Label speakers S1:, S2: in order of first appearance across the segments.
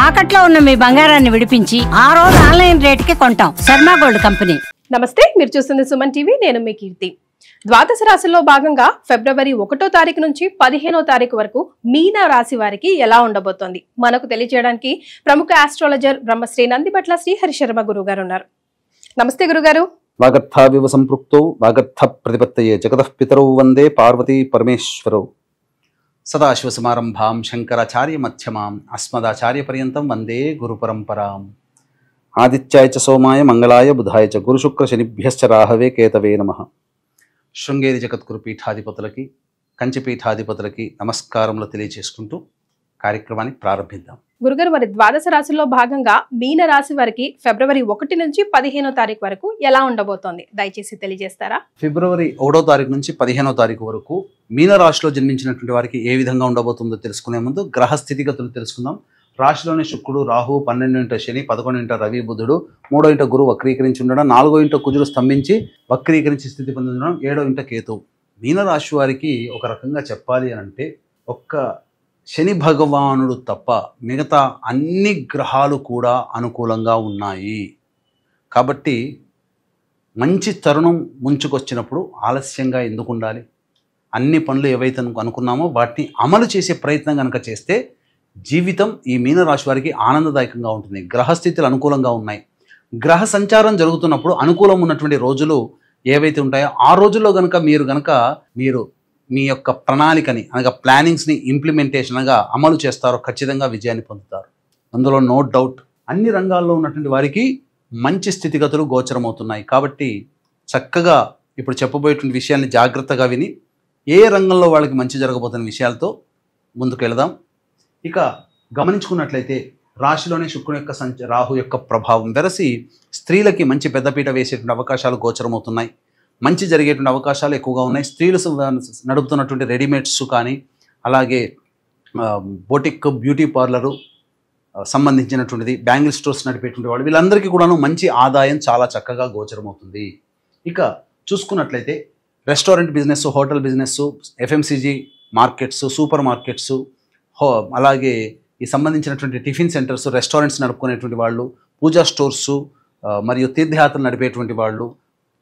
S1: తాకట్లో ఉన్న మీ బంగారాన్ని విడిపించి ఆ రోజు ఆన్లైన్ రేటుకి కొంటాం. Sharma gold company.
S2: నమస్తే, మీరు చూస్తుంది సుమన్ టీవీ. నేను మీ కీర్తి. ద్వాదశ రాశుల్లో భాగంగా ఫిబ్రవరి 1వ తారీఖు నుంచి 15వ తారీఖు వరకు మీన రాశి వారికి ఎలా ఉండబోతోంది మనకు తెలియజేయడానికి ప్రముఖ ఆస్ట్రాలజర్ బ్రహ్మశ్రీ నందిబట్ల శ్రీహరి శర్మ గురువు గారు ఉన్నారు. నమస్తే గురుగారు.
S3: వాగర్థావివ సంపృక్తౌ వాగర్థ ప్రతిపత్తయే జగతః పితరౌ వందే పార్వతీ పరమేశ్వరౌ. సదాశివసమారంభాం శంకరాచార్య మధ్యమాం అస్మదాచార్య పర్యంతం వందే గురు పరంపరాం. ఆదిత్యాయ చ సోమాయ మంగళాయ బుధాయ చ గురుశుక్ర శనిభ్యశ్చ రాహవే కేతవే నమః. శృంగేరి జగద్గురు పీఠాధిపతులకి కంచిపీఠాధిపతులకి నమస్కారములు తెలియజేసుకుంటూ కార్యక్రమాన్ని ప్రారంభిద్దాం.
S2: గురుగారు, మరి ద్వాదశ రాశుల్లో భాగంగా మీన రాశి వారికి ఫిబ్రవరి 1 నుంచి 15వ తారీఖు వరకు ఎలా ఉండబోతోంది దయచేసి తెలియజేస్తారా?
S3: ఫిబ్రవరి 1వ తారీఖు నుంచి 15వ తారీఖు వరకు మీనరాశిలో జన్మించినటువంటి వారికి ఏ విధంగా ఉండబోతుందో తెలుసుకునే ముందు గ్రహ స్థితిగతులు తెలుసుకుందాం. రాశిలోని శుక్రుడు, రాహు, 12వ శని, 11వ రవి బుధుడు, 3వ గురు వక్రీకరించి ఉండడం, 4వ కుజుడు స్తంభించి వక్రీకరించి స్థితి పొంది ఉండడం, 7వ కేతు. మీనరాశి వారికి ఒక రకంగా చెప్పాలి అని అంటే ఒక్క శని భగవానుడు తప్ప మిగతా అన్ని గ్రహాలు కూడా అనుకూలంగా ఉన్నాయి. కాబట్టి మంచి తరుణం ముంచుకొచ్చినప్పుడు ఆలస్యంగా ఎందుకు ఉండాలి? అన్ని పనులు ఏవైతే అనుకున్నామో వాటిని అమలు చేసే ప్రయత్నం కనుక చేస్తే జీవితం ఈ మీనరాశి వారికి ఆనందదాయకంగా ఉంటుంది. గ్రహస్థితులు అనుకూలంగా ఉన్నాయి. గ్రహ సంచారం జరుగుతున్నప్పుడు అనుకూలం ఉన్నటువంటి రోజులు ఏవైతే ఉంటాయో ఆ రోజుల్లో కనుక మీరు మీ యొక్క ప్రణాళికని అనగా ప్లానింగ్స్ని ఇంప్లిమెంటేషన్గా అమలు చేస్తారో ఖచ్చితంగా విజయాన్ని పొందుతారు. అందులో నో డౌట్. అన్ని రంగాల్లో ఉన్నటువంటి వారికి మంచి స్థితిగతులు గోచరమవుతున్నాయి. కాబట్టి చక్కగా ఇప్పుడు చెప్పబోయేటువంటి విషయాన్ని జాగ్రత్తగా విని ఏ రంగంలో వాళ్ళకి మంచి జరగబోతున్న విషయాలతో ముందుకు వెళదాం. ఇక గమనించుకున్నట్లయితే రాశిలోనే శుక్రుని యొక్క రాహు యొక్క ప్రభావం వెరసి స్త్రీలకి మంచి పెద్దపీట వేసేటువంటి అవకాశాలు గోచరమవుతున్నాయి. మంచి జరిగేటువంటి అవకాశాలు ఎక్కువగా ఉన్నాయి. స్త్రీలు నడుపుతున్నటువంటి రెడీమేడ్స్ కానీ అలాగే బొటిక్, బ్యూటీ పార్లరు సంబంధించినటువంటిది, బ్యాంగిల్ స్టోర్స్ నడిపేటువంటి వాళ్ళు వీళ్ళందరికీ కూడాను మంచి ఆదాయం చాలా చక్కగా గోచరమవుతుంది. ఇక చూసుకున్నట్లయితే restaurant business, hotel business, FMCG markets, super markets, అలాగే ఈ సంబంధించినటువంటి టిఫిన్ సెంటర్స్, రెస్టారెంట్స్ నడుపుకునేటువంటి వాళ్ళు, పూజా స్టోర్సు మరియు తీర్థయాత్రలు నడిపేటువంటి వాళ్ళు,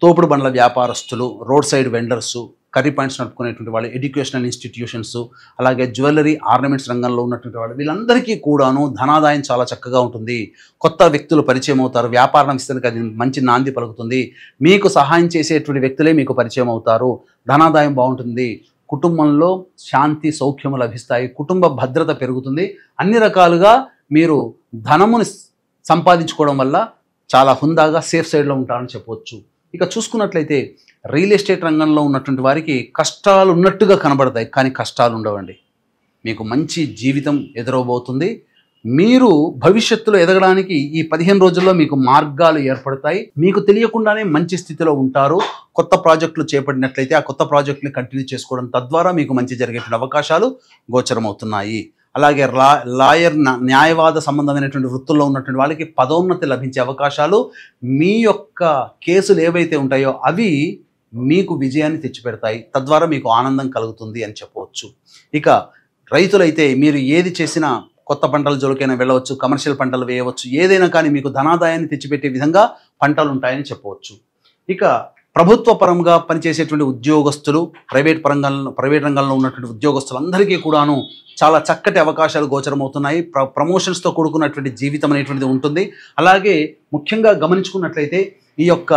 S3: తోపుడు బండ్ల వ్యాపారస్తులు, road side vendors, curry points నడుపుకునేటువంటి వాళ్ళు, ఎడ్యుకేషనల్ ఇన్స్టిట్యూషన్స్, అలాగే జ్యువెలరీ ఆర్నమెంట్స్ రంగంలో ఉన్నటువంటి వాళ్ళు వీళ్ళందరికీ కూడాను ధనాదాయం చాలా చక్కగా ఉంటుంది. కొత్త వ్యక్తులు పరిచయం అవుతారు. వ్యాపారం విస్తరణకు అది మంచి నాంది పలుకుతుంది. మీకు సహాయం చేసేటువంటి వ్యక్తులే మీకు పరిచయం అవుతారు. ధనాదాయం బాగుంటుంది. కుటుంబంలో శాంతి సౌఖ్యము లభిస్తాయి. కుటుంబ భద్రత పెరుగుతుంది. అన్ని రకాలుగా మీరు ధనముని సంపాదించుకోవడం వల్ల చాలా హుందాగా సేఫ్ సైడ్లో ఉంటారని చెప్పవచ్చు. ఇక చూసుకున్నట్లయితే రియల్ ఎస్టేట్ రంగంలో ఉన్నటువంటి వారికి కష్టాలు ఉన్నట్టుగా కనబడతాయి, కానీ కష్టాలు ఉండవండి. మీకు మంచి జీవితం ఎదురవబోతుంది. మీరు భవిష్యత్తులో ఎదగడానికి ఈ 15 రోజుల్లో మీకు మార్గాలు ఏర్పడతాయి. మీకు తెలియకుండానే మంచి స్థితిలో ఉంటారు. కొత్త ప్రాజెక్టులు చేపట్టినట్లయితే ఆ కొత్త ప్రాజెక్టుని కంటిన్యూ చేసుకోవడం తద్వారా మీకు మంచి జరిగేటువంటి అవకాశాలు గోచరమవుతున్నాయి. అలాగే లాయర్, న్యాయవాద సంబంధమైనటువంటి వృత్తుల్లో ఉన్నటువంటి వాళ్ళకి పదోన్నతి లభించే అవకాశాలు, మీ యొక్క కేసులు ఏవైతే ఉంటాయో అవి మీకు విజయాన్ని తెచ్చిపెడతాయి. తద్వారా మీకు ఆనందం కలుగుతుంది అని చెప్పవచ్చు. ఇక రైతులైతే మీరు ఏది చేసినా కొత్త పంటల జోలికైనా వెళ్ళవచ్చు, కమర్షియల్ పంటలు వేయవచ్చు, ఏదైనా కానీ మీకు ధనాదాయాన్ని తెచ్చిపెట్టే విధంగా పంటలు ఉంటాయని చెప్పవచ్చు. ఇక ప్రభుత్వ పరంగా పనిచేసేటువంటి ఉద్యోగస్తులు, ప్రైవేట్ రంగంలో ఉన్నటువంటి ఉద్యోగస్తులందరికీ కూడాను చాలా చక్కటి అవకాశాలు గోచరమవుతున్నాయి. ప్రమోషన్స్తో కూడుకున్నటువంటి జీవితం అనేటువంటిది ఉంటుంది. అలాగే ముఖ్యంగా గమనించుకున్నట్లయితే ఈ యొక్క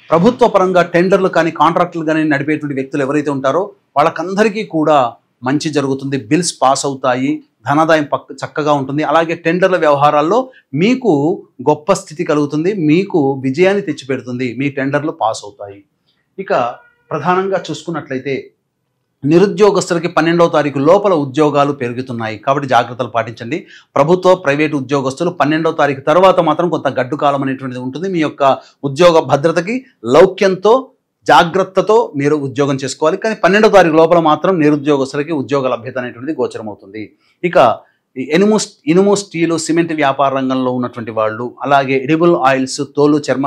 S3: ప్రభుత్వ పరంగా టెండర్లు కానీ కాంట్రాక్టులు కానీ నడిపేటువంటి వ్యక్తులు ఎవరైతే ఉంటారో వాళ్ళకందరికీ కూడా మంచి జరుగుతుంది. బిల్స్ పాస్ అవుతాయి. ధనాదాయం చక్కగా ఉంటుంది. అలాగే టెండర్ల వ్యవహారాల్లో మీకు గొప్ప స్థితి కలుగుతుంది. మీకు విజయాన్ని తెచ్చిపెడుతుంది. మీ టెండర్లు పాస్ అవుతాయి. ఇక ప్రధానంగా చూసుకున్నట్లయితే నిరుద్యోగస్తులకి 12వ తారీఖు లోపల ఉద్యోగాలు పెరుగుతున్నాయి. కాబట్టి జాగ్రత్తలు పాటించండి. ప్రభుత్వ, ప్రైవేటు ఉద్యోగస్తులు 12వ తారీఖు తర్వాత మాత్రం కొంత గడ్డు కాలం అనేటువంటిది ఉంటుంది. మీ యొక్క ఉద్యోగ భద్రతకి లౌక్యంతో జాగ్రత్తతో మీరు ఉద్యోగం చేసుకోవాలి. కానీ 12వ తారీఖు లోపల మాత్రం నిరుద్యోగస్తులకి ఉద్యోగ లభ్యత అనేటువంటిది గోచరమవుతుంది. ఇక ఈ ఇనుము స్టీలు సిమెంట్ వ్యాపార రంగంలో ఉన్నటువంటి వాళ్ళు, అలాగే ఎడిబుల్ ఆయిల్స్ తోలు చర్మ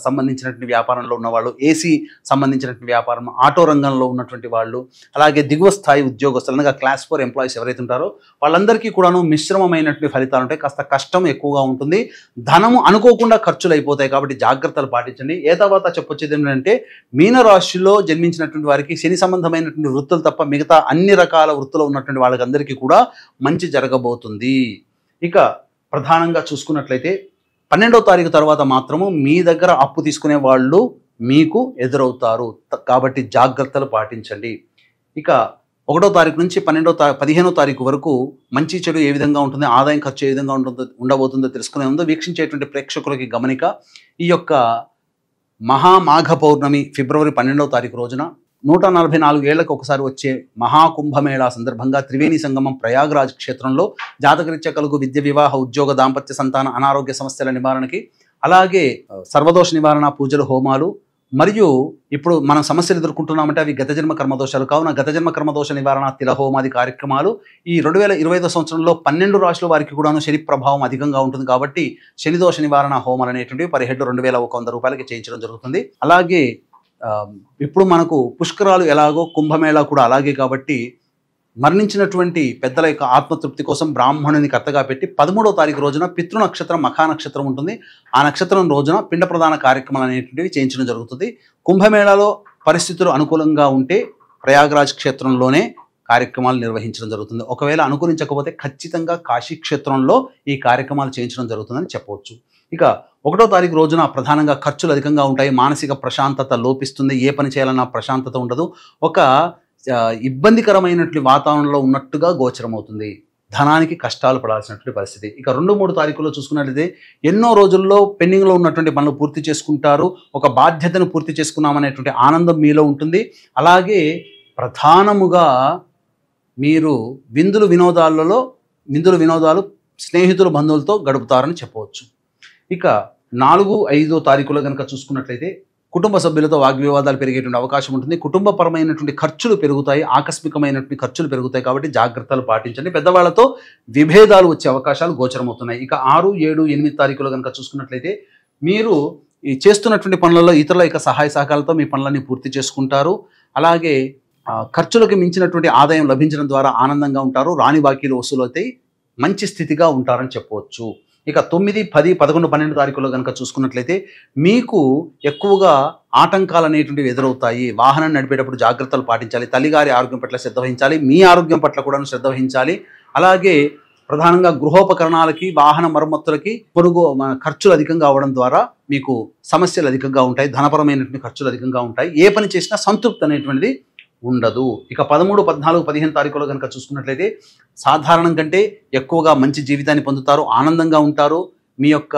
S3: సంబంధించినటువంటి వ్యాపారంలో ఉన్నవాళ్ళు, ఏసీ సంబంధించినటువంటి వ్యాపారం, ఆటో రంగంలో ఉన్నటువంటి వాళ్ళు, అలాగే దిగువ స్థాయి ఉద్యోగస్తులు అనగా క్లాస్ 4 ఎంప్లాయీస్ ఎవరైతే ఉంటారో వాళ్ళందరికీ కూడాను మిశ్రమమైనటువంటి ఫలితాలు ఉంటాయి. కాస్త కష్టం ఎక్కువగా ఉంటుంది, ధనము అనుకోకుండా ఖర్చులు అయిపోతాయి. కాబట్టి జాగ్రత్తలు పాటించండి. ఏ తర్వాత చెప్పొచ్చేది ఏంటంటే మీనరాశిలో జన్మించినటువంటి వారికి శని సంబంధమైనటువంటి వృత్తులు తప్ప మిగతా అన్ని రకాల వృత్తులు ఉన్నటువంటి వాళ్ళకందరికీ కూడా మంచి జరగబోతుంది. ఇక ప్రధానంగా చూసుకున్నట్లయితే 12వ తారీఖు తర్వాత మాత్రము మీ దగ్గర అప్పు తీసుకునే వాళ్ళు మీకు ఎదురవుతారు. కాబట్టి జాగ్రత్తలు పాటించండి. ఇక 1వ తారీఖు నుంచి 15వ తారీఖు వరకు మంచి చెడు ఏ విధంగా ఉంటుంది, ఆదాయం ఖర్చు ఏ విధంగా ఉండబోతుందో తెలుసుకునే ముందు వీక్షించేటువంటి ప్రేక్షకులకి గమనిక. ఈ యొక్క మహామాఘ పౌర్ణమి ఫిబ్రవరి 12వ తారీఖు రోజున 144 ఏళ్లకు ఒకసారి వచ్చే మహాకుంభమేళా సందర్భంగా త్రివేణి సంగమం ప్రయాగ్రాజ్ క్షేత్రంలో జాతకరీత్యా కలుగు విద్య, వివాహ, ఉద్యోగ, దాంపత్య, సంతాన, అనారోగ్య సమస్యల నివారణకి, అలాగే సర్వదోష నివారణ పూజలు, హోమాలు, మరియు ఇప్పుడు మనం సమస్యలు ఎదుర్కొంటున్నామంటే అవి గత జన్మ కర్మదోషాలు. కావున గత జన్మ కర్మదోష నివారణ తిలహోమాది కార్యక్రమాలు ఈ 2025 సంవత్సరంలో 12 రాశుల వారికి కూడాను శని ప్రభావం అధికంగా ఉంటుంది. కాబట్టి శని దోష నివారణ హోమాలు అనేటువంటివి పర్ హెడ్ 2100 రూపాయలకి చేయించడం జరుగుతుంది. అలాగే ఇప్పుడు మనకు పుష్కరాలు ఎలాగో కుంభమేళా కూడా అలాగే. కాబట్టి మరణించినటువంటి పెద్దల యొక్క ఆత్మతృప్తి కోసం బ్రాహ్మణుని కర్తగా పెట్టి 13వ తారీఖు రోజున పితృ నక్షత్రం మఖా నక్షత్రం ఉంటుంది. ఆ నక్షత్రం రోజున పిండ ప్రదాన కార్యక్రమాలు అనేటువంటివి చేయించడం జరుగుతుంది. కుంభమేళాలో పరిస్థితులు అనుకూలంగా ఉంటే ప్రయాగ్రాజ్ క్షేత్రంలోనే కార్యక్రమాలు నిర్వహించడం జరుగుతుంది. ఒకవేళ అనుకూలించకపోతే ఖచ్చితంగా కాశీ క్షేత్రంలో ఈ కార్యక్రమాలు చేయించడం జరుగుతుందని చెప్పవచ్చు. ఇక 1వ తారీఖు రోజున ప్రధానంగా ఖర్చులు అధికంగా ఉంటాయి. మానసిక ప్రశాంతత లోపిస్తుంది. ఏ పని చేయాలన్నా ప్రశాంతత ఉండదు. ఒక ఇబ్బందికరమైనటువంటి వాతావరణంలో ఉన్నట్టుగా గోచరమవుతుంది. ధనానికి కష్టాలు పడాల్సినటువంటి పరిస్థితి. ఇక 2-3 తారీఖులో చూసుకున్నట్లయితే ఎన్నో రోజుల్లో పెండింగ్లో ఉన్నటువంటి పనులు పూర్తి చేసుకుంటారు. ఒక బాధ్యతను పూర్తి చేసుకున్నామనేటువంటి ఆనందం మీలో ఉంటుంది. అలాగే ప్రధానముగా మీరు విందులు వినోదాలు స్నేహితులు, బంధువులతో గడుపుతారని చెప్పవచ్చు. ఇక 4-5 తారీఖులో కనుక చూసుకున్నట్లయితే కుటుంబ సభ్యులతో వాగ్వివాదాలు పెరిగేటువంటి అవకాశం ఉంటుంది. కుటుంబపరమైనటువంటి ఖర్చులు పెరుగుతాయి, ఆకస్మికమైనటువంటి ఖర్చులు పెరుగుతాయి. కాబట్టి జాగ్రత్తలు పాటించండి. పెద్దవాళ్లతో విభేదాలు వచ్చే అవకాశాలు గోచరమవుతున్నాయి. ఇక 6, 7, 8 తారీఖులో కనుక చూసుకున్నట్లయితే మీరు ఈ చేస్తున్నటువంటి పనులలో ఇతరుల యొక్క సహాయ సహకారాలతో మీ పనులన్నీ పూర్తి చేసుకుంటారు. అలాగే ఖర్చులకు మించినటువంటి ఆదాయం లభించడం ద్వారా ఆనందంగా ఉంటారు. రాని బాకీలు వసూలవుతాయి. మంచి స్థితిగా ఉంటారని చెప్పవచ్చు. ఇక 9, 10, 11, 12 తారీఖులో కనుక చూసుకున్నట్లయితే మీకు ఎక్కువగా ఆటంకాలు అనేటువంటివి ఎదురవుతాయి. వాహనం నడిపేటప్పుడు జాగ్రత్తలు పాటించాలి. తల్లిగారి ఆరోగ్యం పట్ల శ్రద్ధ వహించాలి. మీ ఆరోగ్యం పట్ల కూడా శ్రద్ధ వహించాలి. అలాగే ప్రధానంగా గృహోపకరణాలకి, వాహన మరమ్మతులకి ఖర్చులు అధికంగా అవడం ద్వారా మీకు సమస్యలు అధికంగా ఉంటాయి. ధనపరమైనటువంటి ఖర్చులు అధికంగా ఉంటాయి. ఏ పని చేసినా సంతృప్తి అనేటువంటిది ఉండదు. ఇక 13, 14, 15 తారీఖులో కనుక చూసుకున్నట్లయితే సాధారణం కంటే ఎక్కువగా మంచి జీవితాన్ని పొందుతారు. ఆనందంగా ఉంటారు. మీ యొక్క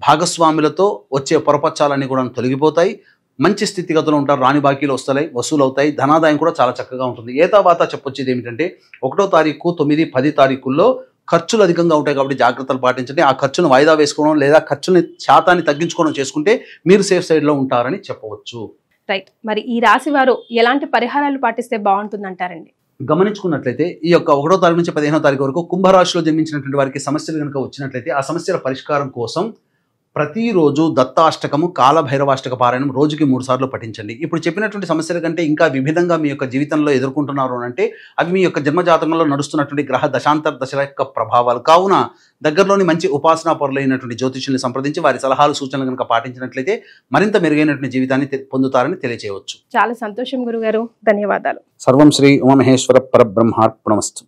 S3: భాగస్వాములతో వచ్చే పొరపచ్చాలన్నీ కూడా తొలగిపోతాయి. మంచి స్థితిగతులు ఉంటారు. రాని బాకీలు వసూలు అవుతాయి. ధనాదాయం కూడా చాలా చక్కగా ఉంటుంది. ఏ తర్వాత చెప్పొచ్చేది ఏమిటంటే 1వ తారీఖు, 9, 10 తారీఖుల్లో ఖర్చులు అధికంగా ఉంటాయి. కాబట్టి జాగ్రత్తలు పాటించండి. ఆ ఖర్చును వాయిదా వేసుకోవడం లేదా ఖర్చుని శాతాన్ని తగ్గించుకోవడం చేసుకుంటే మీరు సేఫ్ సైడ్లో ఉంటారని చెప్పవచ్చు.
S2: రైట్. మరి ఈ రాశి వారు ఎలాంటి పరిహారాలు పాటిస్తే బాగుంటుందంటారండి?
S3: గమనించుకున్నట్లయితే ఈ యొక్క 1వ తారీఖు నుంచి 15వ తారీఖు వరకు కుంభరాశిలో జన్మించినటువంటి వారికి సమస్యలు కనుక వచ్చినట్లయితే ఆ సమస్యల పరిష్కారం కోసం ప్రతిరోజు దత్తాష్టకము, కాలభైరవాష్టక పారాయణం రోజుకి 3 సార్లు పఠించండి. ఇప్పుడు చెప్పినటువంటి సమస్యల కంటే ఇంకా విభిన్నంగా మీ యొక్క జీవితంలో ఎదుర్కొంటున్నారు అంటే అవి మీ యొక్క జన్మజాతకంలో నడుస్తున్నటువంటి గ్రహ దశాంతర దశల యొక్క ప్రభావాలు. కావున దగ్గరలోని మంచి ఉపాసనా పరులైనటువంటి జ్యోతిష్యుల్ని సంప్రదించి వారి సలహాలు, సూచనలు కనుక పాటించినట్లయితే మరింత మెరుగైనటువంటి జీవితాన్ని పొందుతారని తెలియజేయవచ్చు.
S2: చాలా సంతోషం గురుగారు. ధన్యవాదాలు.
S3: సర్వం శ్రీ ఉమామహేశ్వర పరబ్రహ్మార్పణమస్తు.